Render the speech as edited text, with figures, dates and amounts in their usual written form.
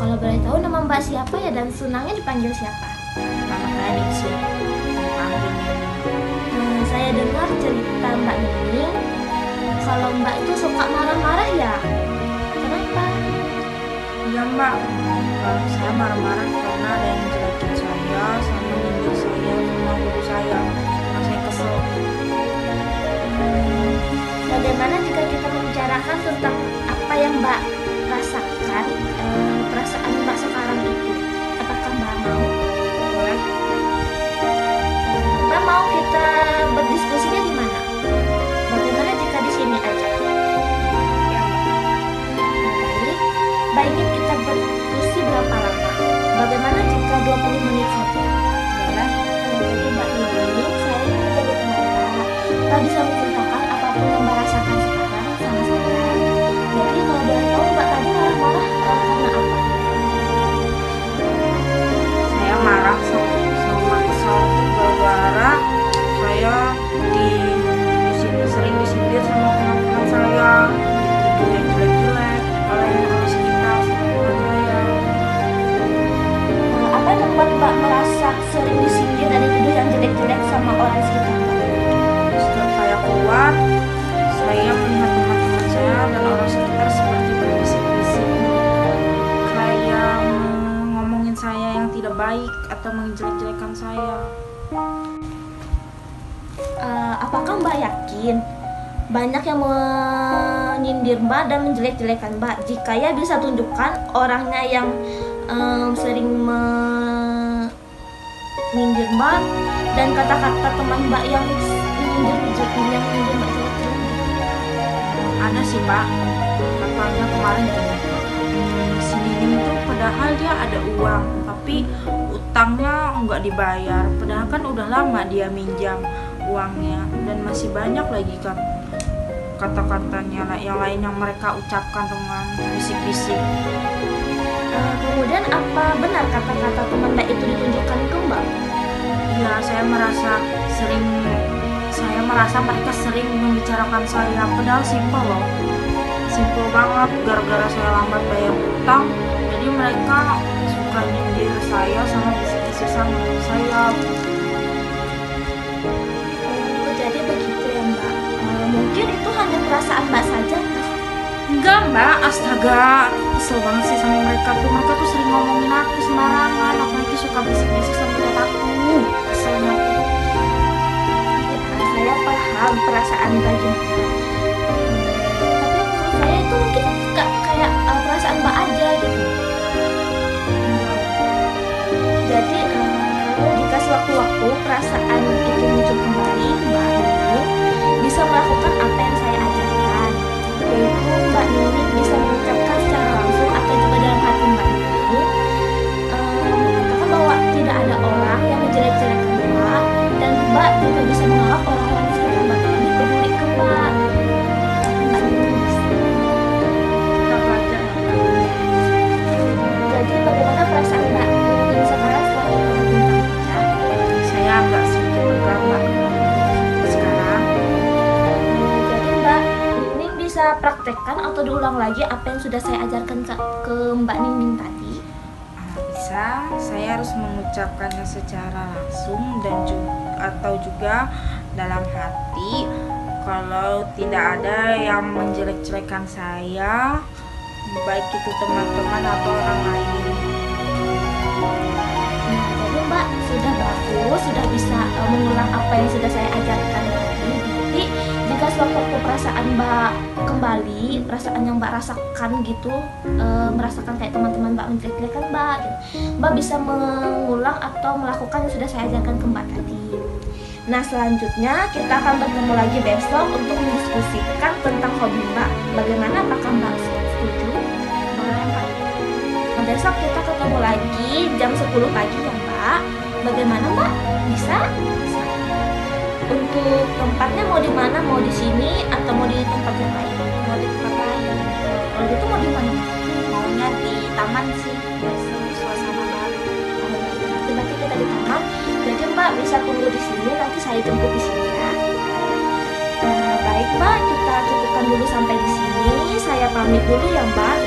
Kalau boleh tahu nama Mbak siapa ya dan senangnya dipanggil siapa? Nama saya Nixi, dipanggil Nini. Saya dengar cerita Mbak Nining, kalau Mbak itu suka marah-marah ya? Kenapa? Iya Mbak, kalau saya marah-marah karena ada yang jelekin saya, sama nyindir saya, sama guru saya. Karena saya kesel. Bagaimana jika kita membicarakan tentang apa yang Mbak rasakan, perasaan Mbak sekarang itu? Apakah Mbak mau? Boleh? Mbak mau kita berdiskusinya di mana? Bagaimana jika di sini aja? Ya Mbak. Baik, Mbak ingin kita berdiskusi berapa lama? Bagaimana jika 20 menit saja? Boleh? Jadi Mbak Nining, saya ingin menjadi teman Mbak. Mbak bisa menceritakan apapun yang Mbak rasakan sekarang sama saya. Jadi kalau boleh tahu Mbak tadi marah-marah karena apa? Saya marah sama kesel gara-gara saya sering disindir sama teman-teman saya, dituduh yang jelek-jelek oleh orang sekitar sama teman saya. Apa yang membuat Mbak merasa sering disindir dan dituduh yang jelek-jelek sama orang sekitar Mbak? Setelah saya keluar, saya melihat teman-teman saya dan orang sekitar seperti berbisik-bisik, kayak ngomongin saya yang tidak baik atau menjelek-jelekan saya. Apakah Mbak yakin banyak yang menyindir Mbak dan menjelek-jelekan Mbak? Jika ya bisa tunjukkan orangnya yang sering menyindir Mbak dan kata-kata teman Mbak yang menyindir Mbak jelek-jelek. Ada sih Pak, katanya kemarin gini, si Nining tuh padahal dia ada uang, tapi utangnya nggak dibayar. Padahal kan udah lama dia minjam uangnya dan masih banyak lagi kan kata-katanya yang lain yang mereka ucapkan dengan bisik-bisik. Kemudian apa benar kata-kata teman Mbak itu ditunjukkan ke Mbak? Iya, saya merasa mereka sering membicarakan saya, padahal simpel loh, simpel banget. Gara-gara saya lambat bayar utang, jadi mereka suka nyindir saya sama bisik-bisik sama saya. Jadi begitu ya Mbak. Mungkin itu hanya perasaan Mbak saja. Enggak Mbak, astaga, kesel banget sih sama mereka tuh. Mereka tuh sering ngomongin aku sembarangan, apalagi suka bisik-bisik sama lihat aku. Keselnya aku. Ya, saya paham perasaan Mbak gimana. Tapi menurut saya itu mungkin kayak perasaan Mbak aja gitu. Jadi jika sewaktu-waktu perasaan itu muncul kembali, Mbak Nining bisa melakukan apa yang saya ajarkan, yaitu Mbak Nining bisa mengucapkan secara langsung atau juga dalam hati Mbak Nining mengatakan bahwa tidak ada orang yang menjelek-jelekan Mbak, dan Mbak juga bisa menganggap orang-orang di sekitar Mbak lebih peduli ke Mbak. Mbak Nining bisa. Kita belajar ya Mbak. Jadi bagaimana perasaan Mbak Nining sekarang setelah kita berbincang-bincang? Saya agak sedikit lega Mbak sekarang. Jadi Mbak Nining bisa praktekkan atau diulang lagi apa yang sudah saya ajarkan ke Mbak Nining tadi? Bisa, saya harus mengucapkannya secara langsung dan atau juga dalam hati. Kalau tidak ada yang menjelek-jelekan saya, baik itu teman-teman atau orang lain. Jadi Mbak sudah bagus, sudah bisa mengulang apa yang sudah saya ajarkan tadi. Jadi jika sewaktu perasaan Mbak kembali, perasaan yang Mbak rasakan gitu, merasakan kayak teman-teman Mbak menjelek-jelekan Mbak gitu, Mbak bisa mengulang atau melakukan yang sudah saya ajarkan ke Mbak tadi. Nah selanjutnya kita akan bertemu lagi besok untuk mendiskusikan tentang hobi Mbak. Bagaimana, apakah Mbak setuju? Boleh Mbak? Nah, besok kita ketemu lagi jam 10 pagi ya Mbak. Bagaimana Mbak? Bisa? Bisa. Untuk tempatnya mau di mana? Mau di sini atau mau di tempat yang lain? Mau di tempat lain. Kalau gitu mau di mana? Maunya di taman sih, biar seru suasana baru. Nanti kita di taman. Jadi Mbak bisa tunggu di sini. Nanti saya jemput di sini ya. Baik Mbak, kita cukupkan dulu sampai di sini. Saya pamit dulu ya Mbak.